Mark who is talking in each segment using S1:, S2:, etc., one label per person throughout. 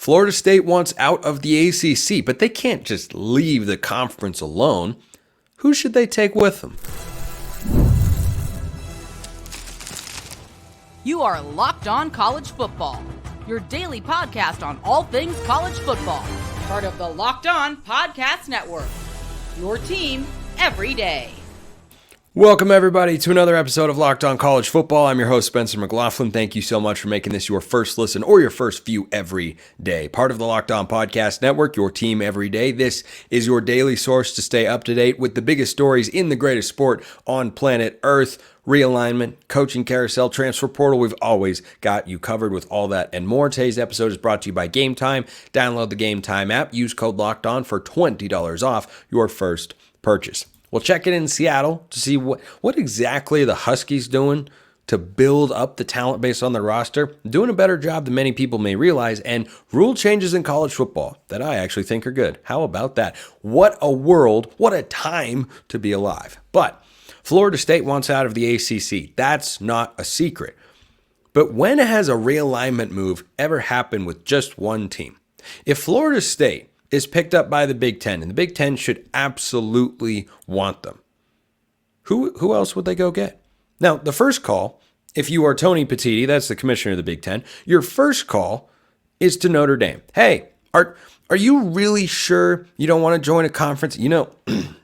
S1: Florida State wants out of the ACC, but they can't just leave the conference alone. Who should they take with them?
S2: You are Locked On College Football, your daily podcast on all things college football. Part of the Locked On Podcast Network, your team every day.
S1: Welcome, everybody, to another episode of Locked On College Football. I'm your host, Spencer McLaughlin. Thank you so much for making this your first listen or your first view every day. Part of the Locked On Podcast Network, your team every day. This is your daily source to stay up to date with the biggest stories in the greatest sport on planet Earth. Realignment, coaching carousel, transfer portal. We've always got you covered with all that and more. Today's episode is brought to you by Game Time. Download the Game Time app. Use code LOCKEDON for $20 off your first purchase. We'll check in Seattle to see what exactly the Huskies doing to build up the talent base on their roster. Doing a better job than many people may realize, and rule changes in college football that I actually think are good. How about that? What a world, what a time to be alive. But Florida State wants out of the ACC. That's not a secret. But when has a realignment move ever happened with just one team? If Florida State is picked up by the Big Ten, and the Big Ten should absolutely want them, who else would they go get? Now, the first call, if you are Tony Petitti, that's the commissioner of the Big Ten, your first call is to Notre Dame. Hey, are you really sure you don't want to join a conference? You know,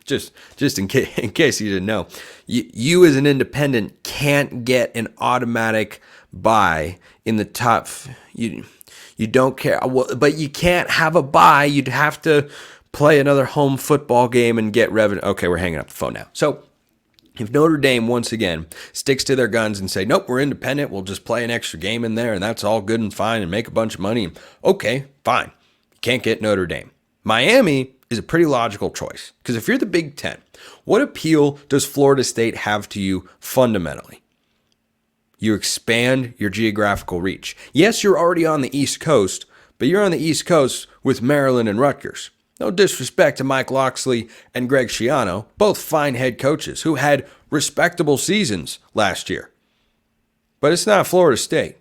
S1: just in case you didn't know, you as an independent can't get an automatic bye in the top. You don't care, but you can't have a bye. You'd have to play another home football game and get revenue. Okay, we're hanging up the phone now. So if Notre Dame, once again, sticks to their guns and say, nope, we're independent, we'll just play an extra game in there, and that's all good and fine, and make a bunch of money. Okay, fine. You can't get Notre Dame. Miami is a pretty logical choice, because if you're the Big Ten, what appeal does Florida State have to you fundamentally? You expand your geographical reach. Yes, you're already on the East Coast, but you're on the East Coast with Maryland and Rutgers. No disrespect to Mike Locksley and Greg Schiano, both fine head coaches who had respectable seasons last year. But it's not Florida State.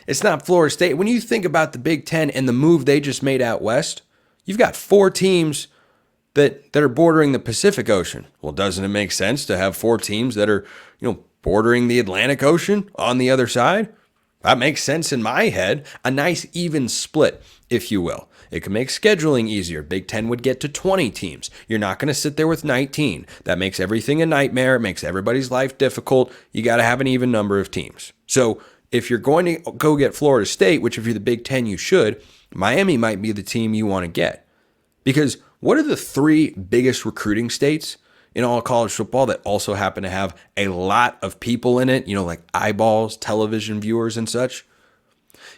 S1: It's not Florida State. When you think about the Big Ten and the move they just made out west, you've got four teams that are bordering the Pacific Ocean. Well, doesn't it make sense to have four teams that are, bordering the Atlantic Ocean on the other side? That makes sense in my head. A nice even split, if you will. It can make scheduling easier. Big Ten would get to 20 teams. You're not going to sit there with 19. That makes everything a nightmare. It makes everybody's life difficult. You got to have an even number of teams. So if you're going to go get Florida State, which if you're the Big Ten you should, Miami might be the team you want to get. Because what are the three biggest recruiting states in all college football that also happen to have a lot of people in it, like eyeballs, television viewers and such?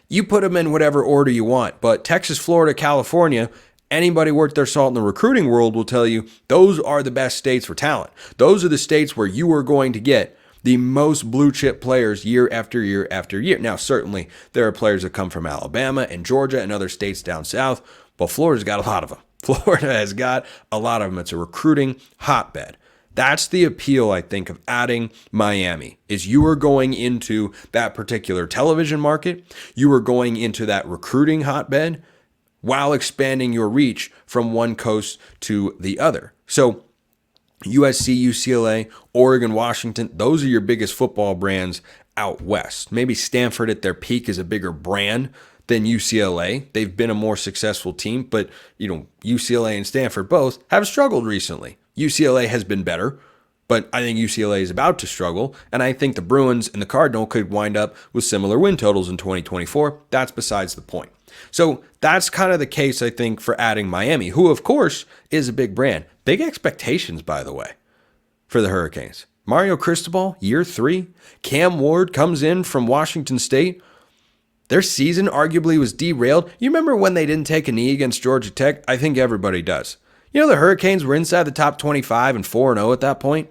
S1: You put them in whatever order you want, but Texas, Florida, California, anybody worth their salt in the recruiting world will tell you those are the best states for talent. Those are the states where you are going to get the most blue chip players year after year after year. Now, certainly there are players that come from Alabama and Georgia and other states down south, but Florida's got a lot of them. Florida has got a lot of them. It's a recruiting hotbed. That's the appeal, I think, of adding Miami, is you are going into that particular television market. You are going into that recruiting hotbed while expanding your reach from one coast to the other. So USC, UCLA, Oregon, Washington, those are your biggest football brands out west. Maybe Stanford at their peak is a bigger brand than UCLA. They've been a more successful team, but UCLA and Stanford both have struggled recently. UCLA has been better, but I think UCLA is about to struggle, and I think the Bruins and the Cardinal could wind up with similar win totals in 2024. That's besides the point. So that's kind of the case, I think, for adding Miami, who, of course, is a big brand. Big expectations, by the way, for the Hurricanes. Mario Cristobal, year 3. Cam Ward comes in from Washington State. Their season arguably was derailed. You remember when they didn't take a knee against Georgia Tech? I think everybody does. The Hurricanes were inside the top 25 and 4-0 at that point.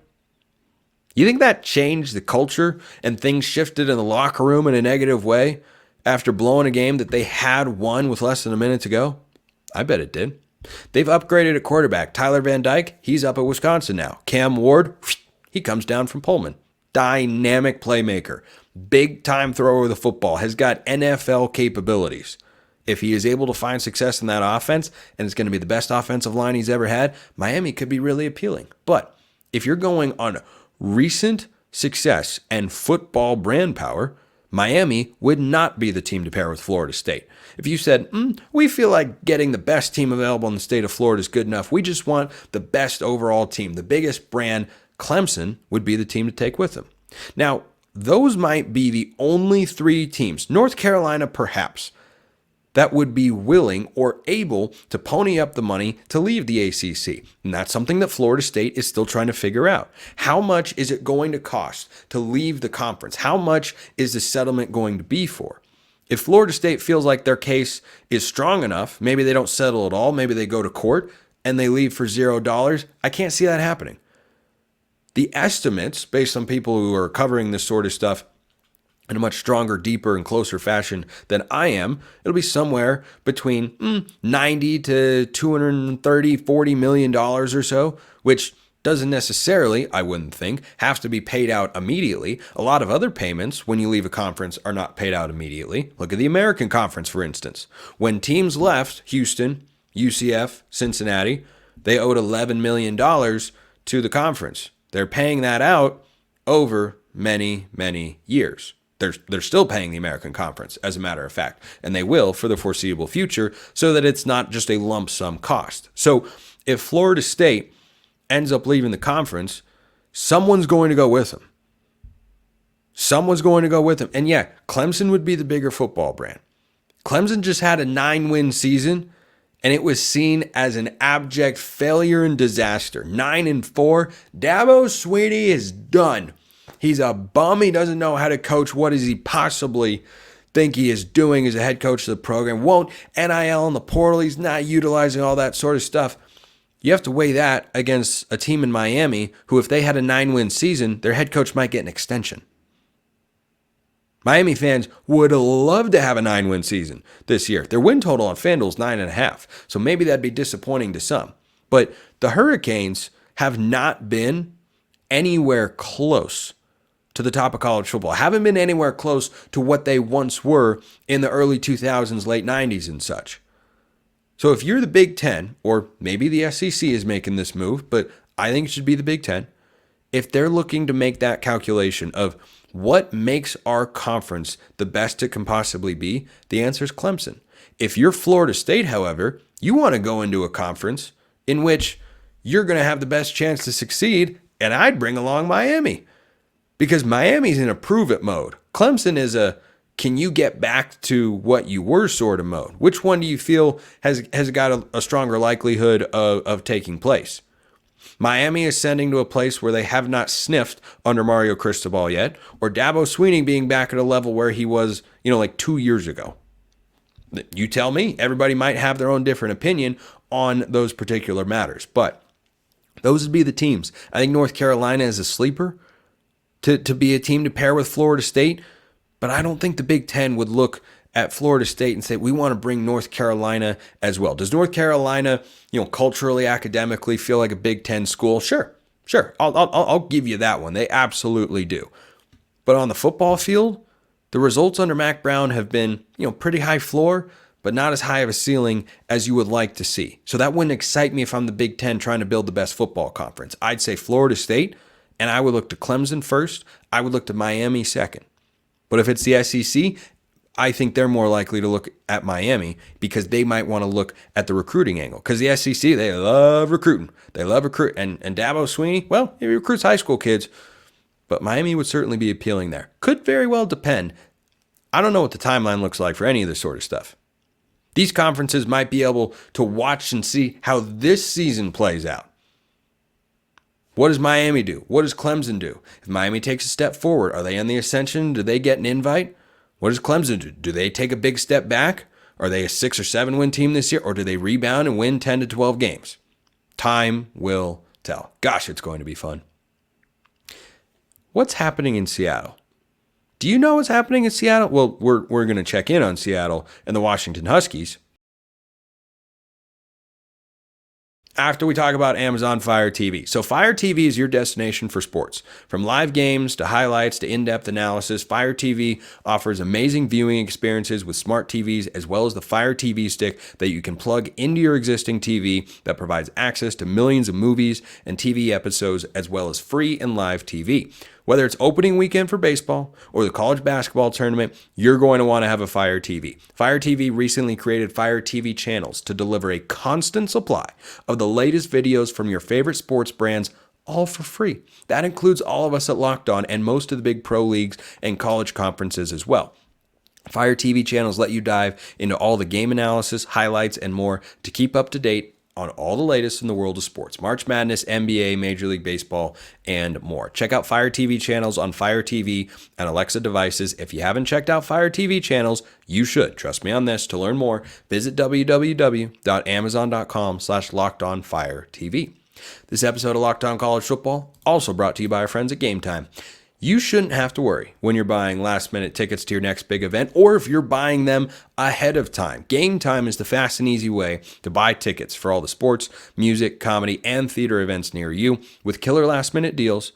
S1: You think that changed the culture and things shifted in the locker room in a negative way after blowing a game that they had won with less than a minute to go? I bet it did. They've upgraded at quarterback. Tyler Van Dyke, he's up at Wisconsin now. Cam Ward, he comes down from Pullman. Dynamic playmaker. Big time thrower of the football. Has got NFL capabilities. If he is able to find success in that offense, and it's going to be the best offensive line he's ever had, Miami could be really appealing. But if you're going on recent success and football brand power, Miami would not be the team to pair with Florida State. If you said, we feel like getting the best team available in the state of Florida is good enough, we just want the best overall team, the biggest brand, Clemson would be the team to take with them. Now, those might be the only three teams, North Carolina perhaps, that would be willing or able to pony up the money to leave the ACC. And that's something that Florida State is still trying to figure out. How much is it going to cost to leave the conference? How much is the settlement going to be for? If Florida State feels like their case is strong enough, maybe they don't settle at all, maybe they go to court and they leave for $0, I can't see that happening. The estimates, based on people who are covering this sort of stuff in a much stronger, deeper, and closer fashion than I am, it'll be somewhere between 90 to 230, $40 million or so, which doesn't necessarily, I wouldn't think, have to be paid out immediately. A lot of other payments when you leave a conference are not paid out immediately. Look at the American Conference, for instance. When teams left Houston, UCF, Cincinnati, they owed $11 million to the conference. They're paying that out over many, many years. They're still paying the American Conference, as a matter of fact, and they will for the foreseeable future so that it's not just a lump sum cost. So if Florida State ends up leaving the conference, someone's going to go with them. Someone's going to go with them. And yeah, Clemson would be the bigger football brand. Clemson just had a 9-win season, and it was seen as an abject failure and disaster. 9-4. Dabo Swinney is done. He's a bum. He doesn't know how to coach. What does he possibly think he is doing as a head coach of the program? Won't NIL in the portal. He's not utilizing all that sort of stuff. You have to weigh that against a team in Miami who, if they had a 9-win season, their head coach might get an extension. Miami fans would love to have a 9-win season this year. Their win total on FanDuel is 9.5, so maybe that'd be disappointing to some. But the Hurricanes have not been anywhere close to the top of college football. Haven't been anywhere close to what they once were in the early 2000s, late 90s and such. So if you're the Big Ten, or maybe the SEC is making this move, but I think it should be the Big Ten, if they're looking to make that calculation of what makes our conference the best it can possibly be, the answer is Clemson. If you're Florida State, however, you want to go into a conference in which you're going to have the best chance to succeed, and I'd bring along Miami. Because Miami's in a prove-it mode. Clemson is a can you get back to what you were sort of mode. Which one do you feel has got a stronger likelihood of taking place? Miami ascending to a place where they have not sniffed under Mario Cristobal yet, or Dabo Swinney being back at a level where he was, like 2 years ago. You tell me. Everybody might have their own different opinion on those particular matters, but those would be the teams. I think North Carolina is a sleeper to be a team to pair with Florida State, but I don't think the Big Ten would look at Florida State and say, we want to bring North Carolina as well. Does North Carolina, culturally, academically feel like a Big Ten school? Sure. I'll give you that one. They absolutely do. But on the football field, the results under Mac Brown have been, pretty high floor, but not as high of a ceiling as you would like to see. So that wouldn't excite me if I'm the Big Ten trying to build the best football conference. I'd say Florida State, and I would look to Clemson first. I would look to Miami second. But if it's the SEC, I think they're more likely to look at Miami because they might want to look at the recruiting angle. Because the SEC, they love recruiting. They love recruiting. And Dabo Swinney, well, he recruits high school kids. But Miami would certainly be appealing there. Could very well depend. I don't know what the timeline looks like for any of this sort of stuff. These conferences might be able to watch and see how this season plays out. What does Miami do? What does Clemson do? If Miami takes a step forward, are they on the ascension? Do they get an invite? What does Clemson do? Do they take a big step back? Are they a 6 or 7 win team this year? Or do they rebound and win 10 to 12 games? Time will tell. Gosh, it's going to be fun. What's happening in Seattle? Do you know what's happening in Seattle? Well, we're going to check in on Seattle and the Washington Huskies. after we talk about Amazon Fire TV. So Fire TV is your destination for sports. From live games to highlights to in-depth analysis, Fire TV offers amazing viewing experiences with smart TVs, as well as the Fire TV stick that you can plug into your existing TV that provides access to millions of movies and TV episodes, as well as free and live TV. Whether it's opening weekend for baseball or the college basketball tournament, you're going to want to have a Fire TV. Fire TV recently created Fire TV channels to deliver a constant supply of the latest videos from your favorite sports brands, all for free. That includes all of us at Locked On and most of the big pro leagues and college conferences as well. Fire TV channels let you dive into all the game analysis, highlights, and more to keep up to date on all the latest in the world of sports, March Madness, NBA, Major League Baseball, and more. Check out Fire TV channels on Fire TV and Alexa devices. If you haven't checked out Fire TV channels, you should. Trust me on this. To learn more, visit www.amazon.com/LockedOnFireTV. This episode of Locked On College Football also brought to you by our friends at Game Time. You shouldn't have to worry when you're buying last-minute tickets to your next big event, or if you're buying them ahead of time. Game Time is the fast and easy way to buy tickets for all the sports, music, comedy, and theater events near you, with killer last-minute deals,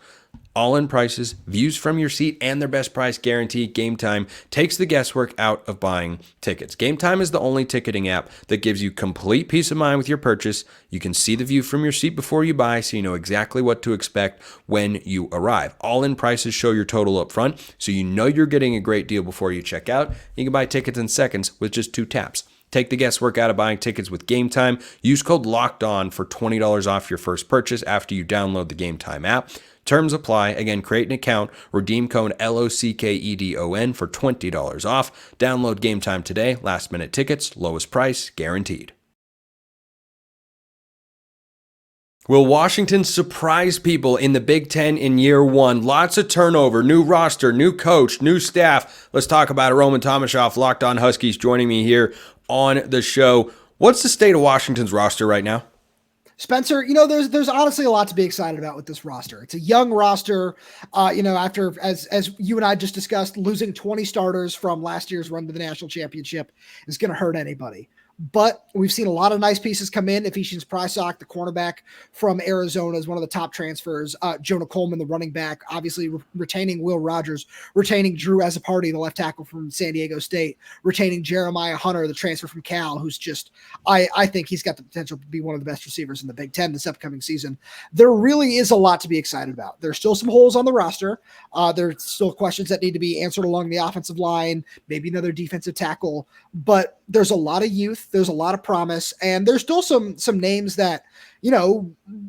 S1: all-in prices, views from your seat, and their best price guarantee. Game Time takes the guesswork out of buying tickets. Game Time is the only ticketing app that gives you complete peace of mind with your purchase. You can see the view from your seat before you buy, so you know exactly what to expect when you arrive. All-in prices show your total up front, so you know you're getting a great deal before you check out. You can buy tickets in seconds with just 2 taps. Take the guesswork out of buying tickets with Game Time. Use code LOCKEDON for $20 off your first purchase after you download the Game Time app. Terms apply. Again, create an account, redeem code LOCKEDON for $20 off. Download Game Time today. Last minute tickets, lowest price, guaranteed. Will Washington surprise people in the Big Ten in year one? Lots of turnover, new roster, new coach, new staff. Let's talk about it. Roman Tomashoff, Locked On Huskies, joining me here on the show. What's the state of Washington's roster right now?
S3: Spencer, there's honestly a lot to be excited about with this roster. It's a young roster, after, as you and I just discussed, losing 20 starters from last year's run to the national championship is going to hurt anybody. But we've seen a lot of nice pieces come in. Ephesians Prysock, the cornerback from Arizona, is one of the top transfers. Jonah Coleman, the running back, obviously retaining Will Rogers, retaining Drew Azzopardi, the left tackle from San Diego State, retaining Jeremiah Hunter, the transfer from Cal, who's just, I think he's got the potential to be one of the best receivers in the Big Ten this upcoming season. There really is a lot to be excited about. There's still some holes on the roster. There's still questions that need to be answered along the offensive line, maybe another defensive tackle, but there's a lot of youth. There's a lot of promise, and there's still some names that,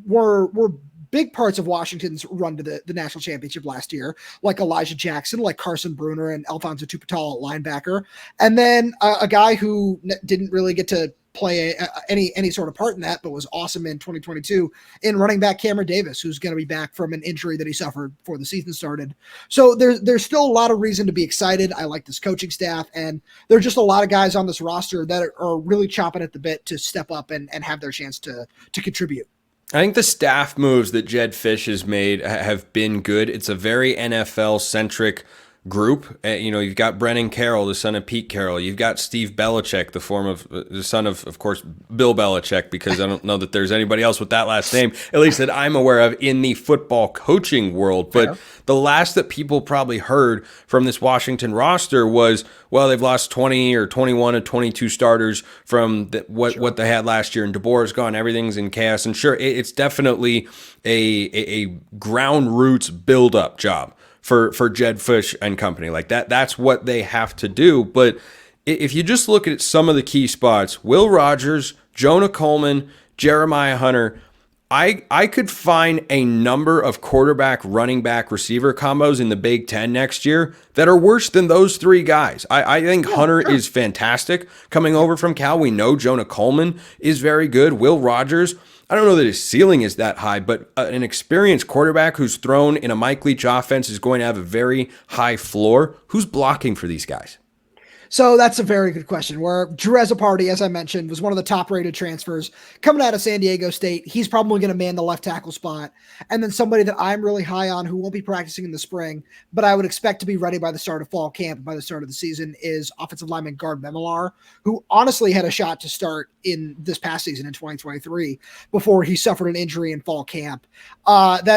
S3: were big parts of Washington's run to the national championship last year, like Elijah Jackson, like Carson Bruner, and Alfonso Tupatal at linebacker. And then a guy who didn't really get to play any sort of part in that, but was awesome in 2022 in running back Cameron Davis, who's going to be back from an injury that he suffered before the season started. So there's still a lot of reason to be excited. I like this coaching staff, and there's just a lot of guys on this roster that are really chomping at the bit to step up and have their chance to contribute.
S1: I think the staff moves that Jedd Fisch has made have been good. It's a very NFL-centric group. You've got Brennan Carroll, the son of Pete Carroll. You've got Steve Belichick, the son of course, Bill Belichick, because I don't know that there's anybody else with that last name, at least that I'm aware of in the football coaching world. But the last that people probably heard from this Washington roster was, well, they've lost 20 or 21 or 22 starters from what they had last year, and DeBoer's gone. Everything's in chaos. And sure, it's definitely a ground roots build-up job for Jedd Fisch and company. Like that's what they have to do. But if you just look at some of the key spots, Will Rogers, Jonah Coleman, Jeremiah Hunter, I could find a number of quarterback, running back, receiver combos in the Big Ten next year that are worse than those 3 guys. I think Hunter is fantastic coming over from Cal. We know Jonah Coleman is very good. Will Rogers, I don't know that his ceiling is that high, but an experienced quarterback who's thrown in a Mike Leach offense is going to have a very high floor. Who's blocking for these guys?
S3: So that's a very good question. Where Drew Party, as I mentioned, was one of the top-rated transfers coming out of San Diego State. He's probably going to man the left tackle spot. And then somebody that I'm really high on who won't be practicing in the spring, but I would expect to be ready by the start of fall camp, by the start of the season, is offensive lineman Gard Memelar, who honestly had a shot to start in this past season in 2023 before he suffered an injury in fall camp.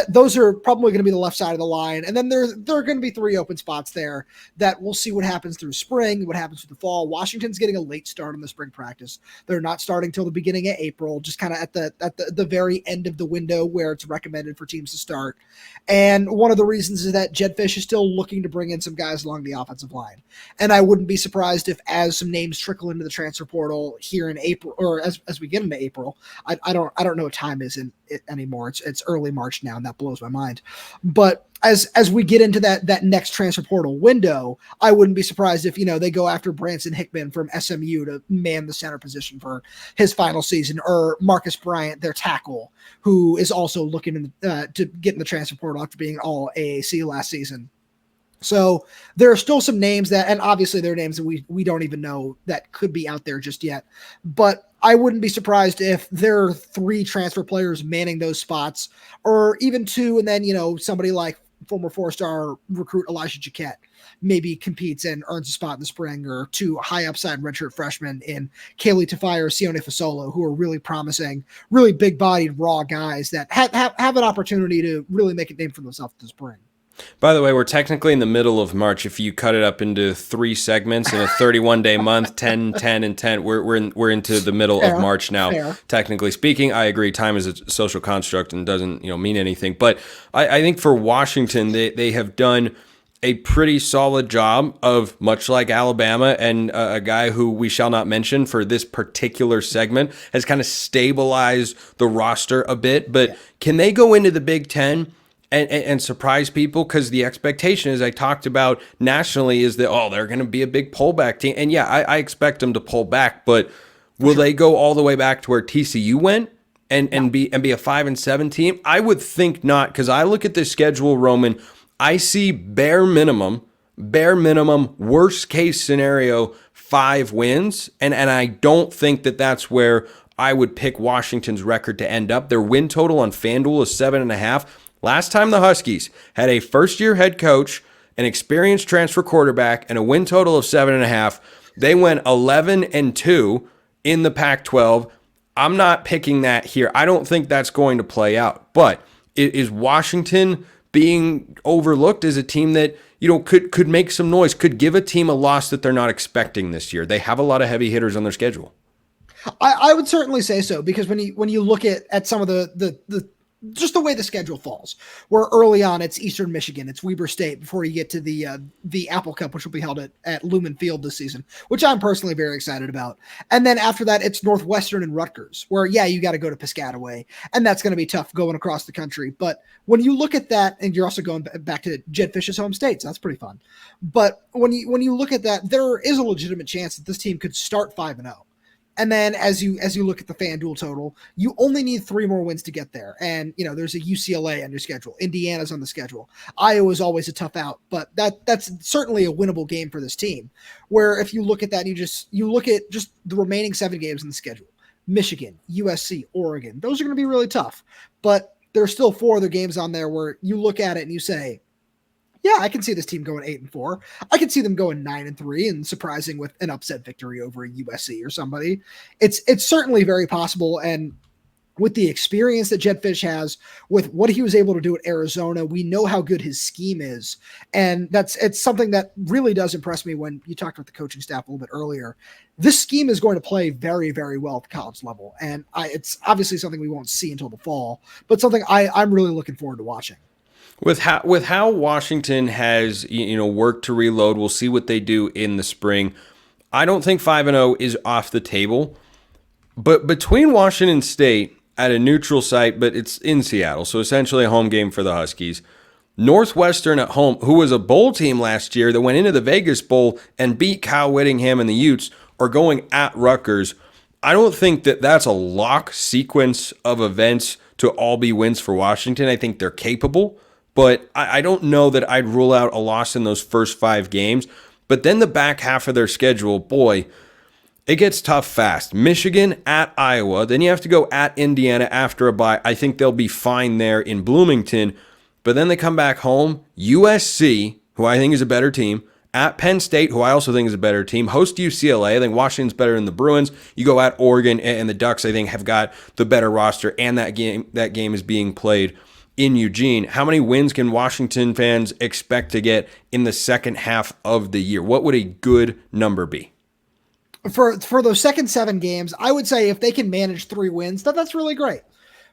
S3: Those are probably going to be the left side of the line. And then there are going to be 3 open spots there that we'll see what happens through spring, what happens with the fall. Washington's getting a late start on the spring practice. They're not starting till the beginning of April, just kind of at the very end of the window where it's recommended for teams to start. And one of the reasons is that Jedd Fisch is still looking to bring in some guys along the offensive line. And I wouldn't be surprised if, as some names trickle into the transfer portal here in April, or as we get into April, I don't know what time is in it anymore. It's early March now, and that blows my mind. But as we get into that next transfer portal window, I wouldn't be surprised if, they go after Branson Hickman from SMU to man the center position for his final season, or Marcus Bryant, their tackle, who is also looking to get in the transfer portal after being all AAC last season. So there are still some names that, and obviously there are names that we don't even know that could be out there just yet, but I wouldn't be surprised if there are 3 transfer players manning those spots, or even 2. And then, somebody like former 4-star recruit Elijah Jaquette maybe competes and earns a spot in the spring, or 2 high upside redshirt freshmen in Kaylee Tafai or Sione Fasolo, who are really promising, really big bodied, raw guys that have an opportunity to really make a name for themselves this spring.
S1: By the way, we're technically in the middle of March. If you cut it up into 3 segments in a 31-day month, 10, 10, and 10, we're into the middle of March now. Fair. Technically speaking, I agree. Time is a social construct and doesn't mean anything. But I think for Washington, they have done a pretty solid job of, much like Alabama, and a guy who we shall not mention for this particular segment, has kind of stabilized the roster a bit. But can they go into the Big Ten and surprise people? Because the expectation, as I talked about nationally, is that, they're going to be a big pullback team. And yeah, I expect them to pull back, but will they go all the way back to where TCU went and be a 5-7 team? I would think not, because I look at this schedule, Roman. I see bare minimum, worst case scenario, 5 wins, and I don't think that that's where I would pick Washington's record to end up. Their win total on FanDuel is 7.5. Last time the Huskies had a first-year head coach, an experienced transfer quarterback, and a win total of 7.5, they went 11-2 in the Pac-12. I'm not picking that here. I don't think that's going to play out. But is Washington being overlooked as a team that could make some noise, could give a team a loss that they're not expecting this year? They have a lot of heavy hitters on their schedule.
S3: I would certainly say so, because when you look at some of the just the way the schedule falls, where early on it's Eastern Michigan, it's Weber State, before you get to the Apple Cup, which will be held at Lumen Field this season, which I'm personally very excited about. And then after that, it's Northwestern and Rutgers, where, you got to go to Piscataway, and that's going to be tough going across the country. But when you look at that, and you're also going back to Jedd Fisch's home state, so that's pretty fun. But when you look at that, there is a legitimate chance that this team could start 5-0. And then as you look at the FanDuel total, you only need 3 more wins to get there. And, there's a UCLA on your schedule. Indiana's on the schedule. Iowa's always a tough out, but that's certainly a winnable game for this team. Where if you look at that, you look at just the remaining 7 games in the schedule, Michigan, USC, Oregon, those are going to be really tough. But there's still 4 other games on there where you look at it and you say, yeah, I can see this team going 8-4. I can see them going 9-3 and surprising with an upset victory over a USC or somebody. It's certainly very possible. And with the experience that Jedd Fisch has, with what he was able to do at Arizona, we know how good his scheme is. And it's something that really does impress me when you talked with the coaching staff a little bit earlier. This scheme is going to play very, very well at the college level. And it's obviously something we won't see until the fall, but something I'm really looking forward to watching.
S1: With how Washington has worked to reload, we'll see what they do in the spring. I don't think 5-0 is off the table, but between Washington State at a neutral site, but it's in Seattle, so essentially a home game for the Huskies, Northwestern at home, who was a bowl team last year that went into the Vegas Bowl and beat Kyle Whittingham and the Utes, are going at Rutgers. I don't think that that's a lock sequence of events to all be wins for Washington. I think they're capable. But I don't know that I'd rule out a loss in those first 5 games. But then the back half of their schedule, boy, it gets tough fast. Michigan at Iowa. Then you have to go at Indiana after a bye. I think they'll be fine there in Bloomington. But then they come back home. USC, who I think is a better team. At Penn State, who I also think is a better team. Host UCLA. I think Washington's better than the Bruins. You go at Oregon, and the Ducks, I think, have got the better roster. And that game is being played in Eugene. How many wins can Washington fans expect to get in the second half of the year? What would a good number be?
S3: For those second 7 games, I would say if they can manage 3 wins, that's really great.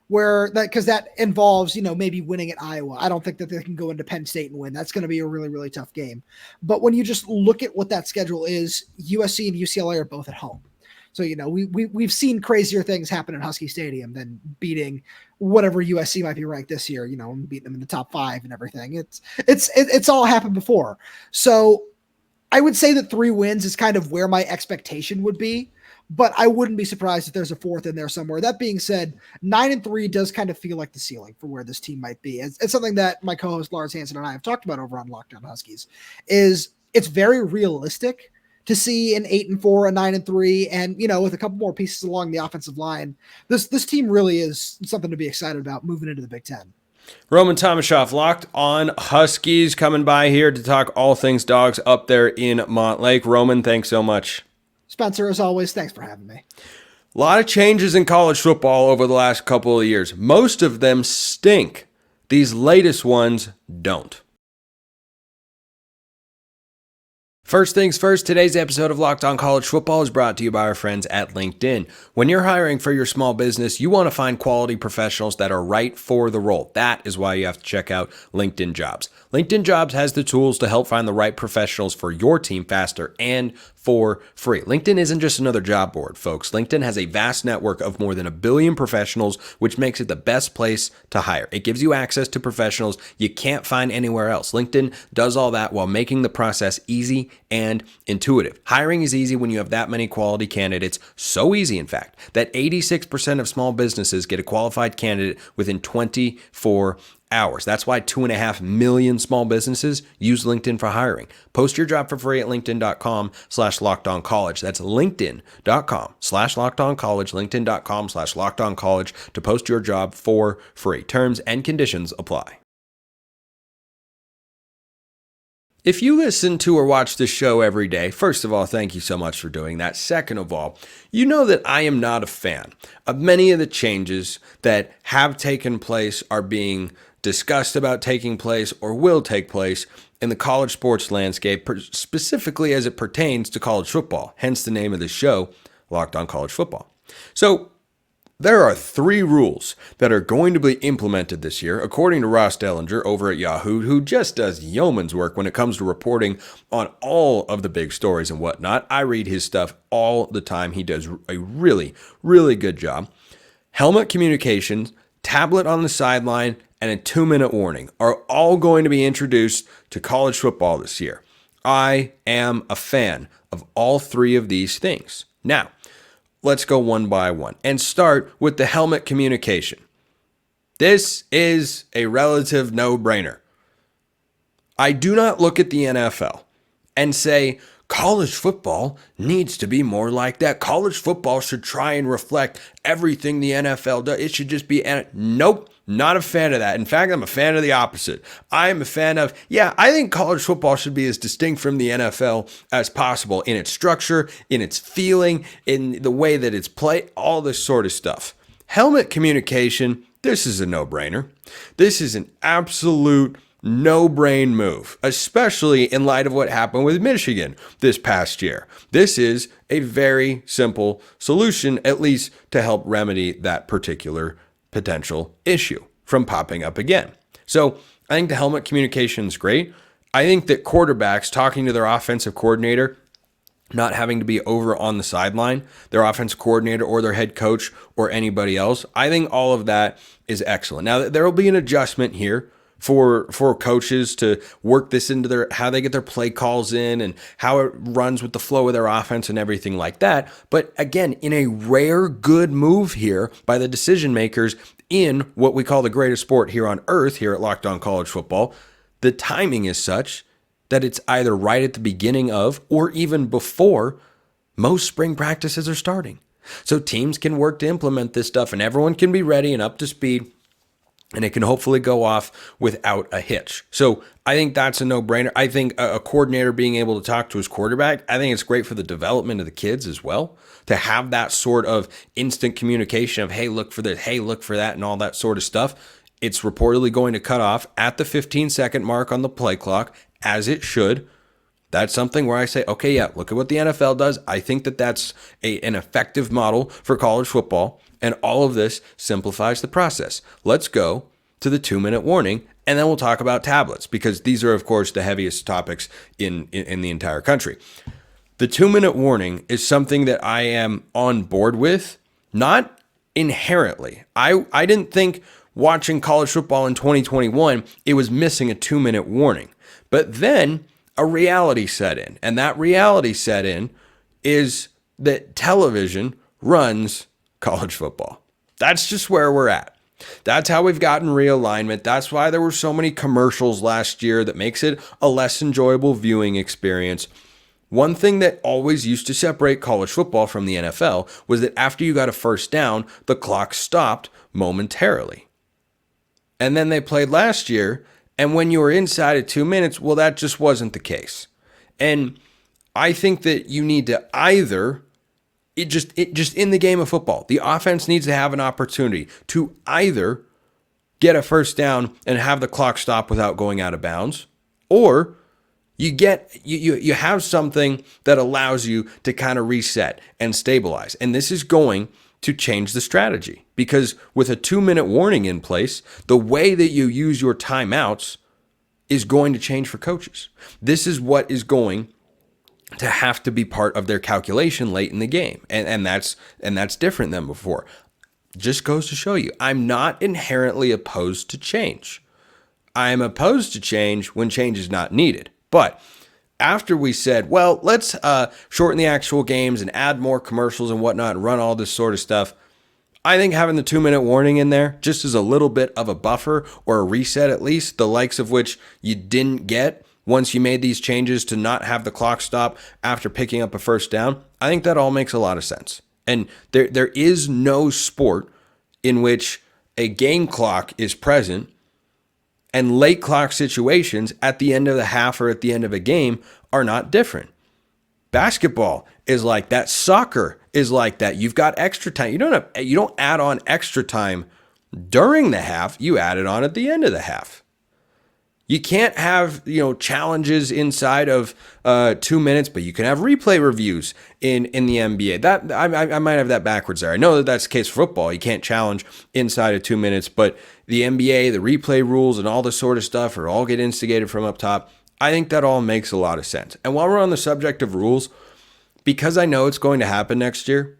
S3: Because that involves, maybe winning at Iowa. I don't think that they can go into Penn State and win. That's going to be a really, really tough game. But when you just look at what that schedule is, USC and UCLA are both at home. So, we've seen crazier things happen at Husky Stadium than beating whatever USC might be ranked this year, and beating them in the top 5 and everything. It's all happened before. So I would say that 3 wins is kind of where my expectation would be, but I wouldn't be surprised if there's a 4th in there somewhere. That being said, 9-3 does kind of feel like the ceiling for where this team might be. It's something that my co-host Lars Hansen and I have talked about over on Locked On Huskies. It's very realistic to see an 8-4, a 9-3, and with a couple more pieces along the offensive line, this team really is something to be excited about moving into the Big Ten.
S1: Roman Tomashoff, Locked On Huskies, coming by here to talk all things dogs up there in Montlake. Roman, thanks so much.
S3: Spencer, as always, thanks for having me.
S1: A lot of changes in college football over the last couple of years. Most of them stink. These latest ones don't. First things first, today's episode of Locked On College Football is brought to you by our friends at LinkedIn. When you're hiring for your small business, you want to find quality professionals that are right for the role. That is why you have to check out LinkedIn Jobs. LinkedIn Jobs has the tools to help find the right professionals for your team faster and for free. LinkedIn isn't just another job board, folks. LinkedIn has a vast network of more than 1 billion professionals, which makes it the best place to hire. It gives you access to professionals you can't find anywhere else. LinkedIn does all that while making the process easy and intuitive. Hiring is easy when you have that many quality candidates. So easy, in fact, that 86% of small businesses get a qualified candidate within 24 hours. That's why 2.5 million small businesses use LinkedIn for hiring. Post your job for free at linkedin.com/lockedoncollege. That's linkedin.com/lockedoncollege, linkedin.com/lockedoncollege to post your job for free. Terms and conditions apply. If you listen to or watch this show every day, first of all, thank you so much for doing that. Second of all, you know that I am not a fan of many of the changes that have taken place, are being discussed about taking place, or will take place in the college sports landscape, specifically as it pertains to college football. Hence the name of the show, Locked On College Football. So there are 3 rules that are going to be implemented this year, according to Ross Dellinger over at Yahoo, who just does yeoman's work when it comes to reporting on all of the big stories and whatnot. I read his stuff all the time. He does a really, really good job. Helmet communications, tablet on the sideline, and a 2-minute warning are all going to be introduced to college football this year. I am a fan of all 3 of these things. Now, let's go one by one and start with the helmet communication. This is a relative no-brainer. I do not look at the NFL and say, college football needs to be more like that. College football should try and reflect everything the NFL does. It should just be, nope, not a fan of that. In fact, I'm a fan of the opposite. I'm a fan of, I think college football should be as distinct from the NFL as possible in its structure, in its feeling, in the way that it's played, all this sort of stuff. Helmet communication, this is a no-brainer. This is an absolute no-brain move, especially in light of what happened with Michigan this past year. This is a very simple solution, at least to help remedy that particular potential issue from popping up again. So I think the helmet communication is great. I think that quarterbacks talking to their offensive coordinator, not having to be over on the sideline, their offensive coordinator or their head coach or anybody else, I think all of that is excellent. Now, there will be an adjustment here for coaches to work this into how they get their play calls in and how it runs with the flow of their offense and everything like that. But again, in a rare good move here by the decision makers in what we call the greatest sport here on earth, here at Locked On College Football, the timing is such that it's either right at the beginning of or even before most spring practices are starting. So teams can work to implement this stuff and everyone can be ready and up to speed, and it can hopefully go off without a hitch. So I think that's a no-brainer. I think a coordinator being able to talk to his quarterback, I think it's great for the development of the kids as well, to have that sort of instant communication of, hey, look for this, hey, look for that, and all that sort of stuff. It's reportedly going to cut off at the 15-second mark on the play clock, as it should. That's something where I say, okay, yeah, look at what the NFL does. I think that that's an effective model for college football, and all of this simplifies the process. Let's go to the 2-minute warning, and then we'll talk about tablets, because these are, of course, the heaviest topics in the entire country. The 2-minute warning is something that I am on board with, not inherently. I didn't think watching college football in 2021, it was missing a 2-minute warning. But then a reality set in, and that reality set in is that television runs college football. That's just where we're at. That's how we've gotten realignment. That's why there were so many commercials last year that makes it a less enjoyable viewing experience. One thing that always used to separate college football from the NFL was that after you got a first down, the clock stopped momentarily. And then they played last year, and when you were inside of 2 minutes, well, that just wasn't the case. And I think that you need to either, just in the game of football, the offense needs to have an opportunity to either get a first down and have the clock stop without going out of bounds, or you have something that allows you to kind of reset and stabilize. And this is going to change the strategy, because with a 2-minute warning in place, the way that you use your timeouts is going to change for coaches. This is what is going to have to be part of their calculation late in the game. And that's different than before. Just goes to show you, I'm not inherently opposed to change. I am opposed to change when change is not needed. But after we said, well, let's shorten the actual games and add more commercials and whatnot and run all this sort of stuff, I think having the 2-minute warning in there just as a little bit of a buffer or a reset, at least, the likes of which you didn't get once you made these changes to not have the clock stop after picking up a first down, I think that all makes a lot of sense. And there is no sport in which a game clock is present and late clock situations at the end of the half or at the end of a game are not different. Basketball is like that. Soccer is like that. You've got extra time. You don't add on extra time during the half. You add it on at the end of the half. You can't have, challenges inside of 2 minutes, but you can have replay reviews in the NBA. That I might have that backwards there. I know that that's the case for football. You can't challenge inside of 2 minutes, but the NBA, the replay rules, and all this sort of stuff are all get instigated from up top. I think that all makes a lot of sense. And while we're on the subject of rules, because I know it's going to happen next year,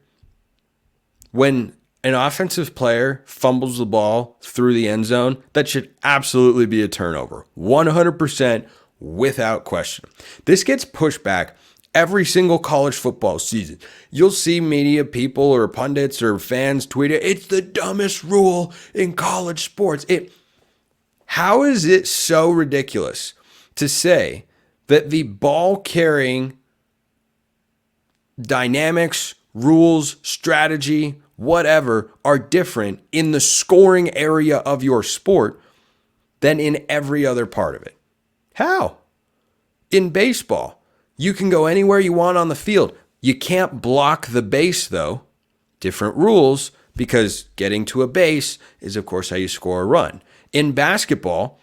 S1: when an offensive player fumbles the ball through the end zone, that should absolutely be a turnover. 100% without question. This gets pushed back every single college football season. You'll see media people or pundits or fans tweet it, it's the dumbest rule in college sports. How is it so ridiculous to say that the ball carrying dynamics, rules, strategy, whatever, are different in the scoring area of your sport than in every other part of it? How? In baseball, you can go anywhere you want on the field. You can't block the base, though. Different rules, because getting to a base is, of course, how you score a run. In basketball,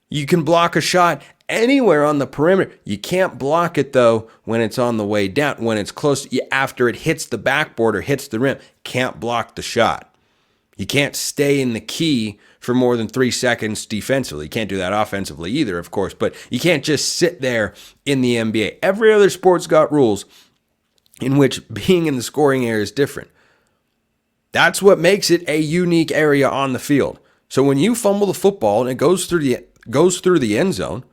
S1: you can block a shot anywhere on the perimeter. You can't block it, though, when it's on the way down, when it's close, after it hits the backboard or hits the rim. Can't block the shot. You can't stay in the key for more than 3 seconds defensively. You can't do that offensively either, of course, but you can't just sit there in the NBA. Every other sport's got rules in which being in the scoring area is different. That's what makes it a unique area on the field. So when you fumble the football and it goes through the end zone,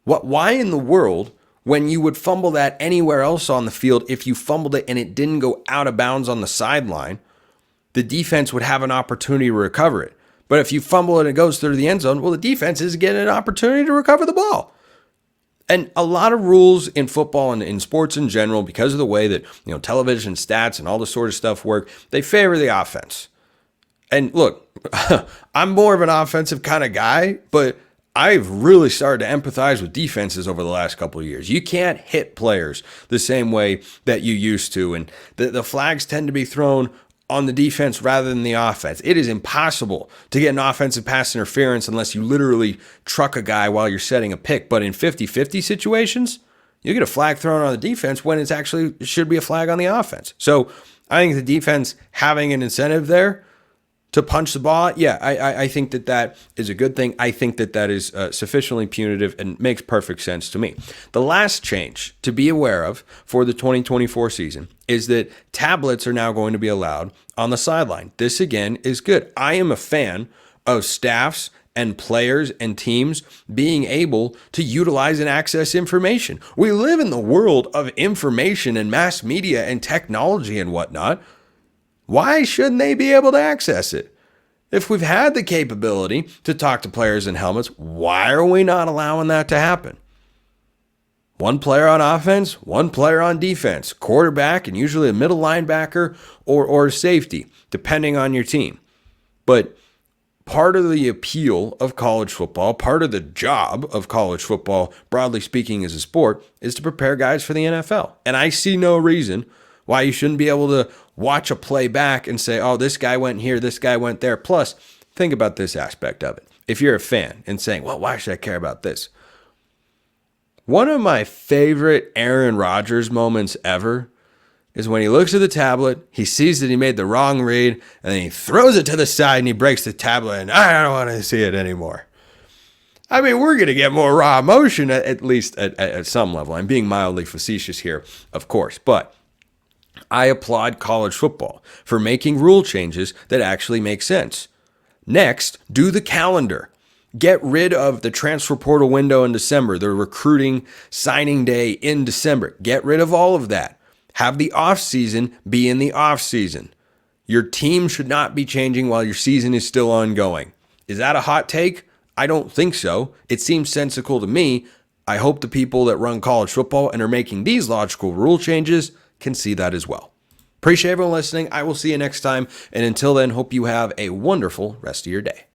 S1: why in the world, when you would fumble that anywhere else on the field, if you fumbled it and it didn't go out of bounds on the sideline, the defense would have an opportunity to recover it. But if you fumble it and it goes through the end zone, well, the defense is getting an opportunity to recover the ball. And a lot of rules in football and in sports in general, because of the way that, television stats and all this sort of stuff work, they favor the offense. And look, I'm more of an offensive kind of guy, but I've really started to empathize with defenses over the last couple of years. You can't hit players the same way that you used to, and the flags tend to be thrown on the defense rather than the offense. It is impossible to get an offensive pass interference unless you literally truck a guy while you're setting a pick. But in 50-50 situations, you get a flag thrown on the defense when it should be a flag on the offense. So I think the defense having an incentive there to punch the ball, I think that is a good thing. I think that is sufficiently punitive and makes perfect sense to me. The last change to be aware of for the 2024 season is that tablets are now going to be allowed on the sideline. This, again, is good. I am a fan of staffs and players and teams being able to utilize and access information. We live in the world of information and mass media and technology and whatnot. Why shouldn't they be able to access it? If we've had the capability to talk to players in helmets, why are we not allowing that to happen? One player on offense, one player on defense, quarterback, and usually a middle linebacker or safety, depending on your team. But part of the appeal of college football, part of the job of college football, broadly speaking as a sport, is to prepare guys for the NFL. And I see no reason why you shouldn't be able to watch a play back and say, oh, this guy went here, this guy went there. Plus, think about this aspect of it. If you're a fan and saying, well, why should I care about this? One of my favorite Aaron Rodgers moments ever is when he looks at the tablet, he sees that he made the wrong read, and then he throws it to the side and he breaks the tablet, and I don't want to see it anymore. I mean, we're going to get more raw emotion, at least at some level. I'm being mildly facetious here, of course, but I applaud college football for making rule changes that actually make sense. Next, do the calendar. Get rid of the transfer portal window in December, the recruiting signing day in December. Get rid of all of that. Have the offseason be in the offseason. Your team should not be changing while your season is still ongoing. Is that a hot take? I don't think so. It seems sensical to me. I hope the people that run college football and are making these logical rule changes can see that as well. Appreciate everyone listening. I will see you next time. And until then, hope you have a wonderful rest of your day.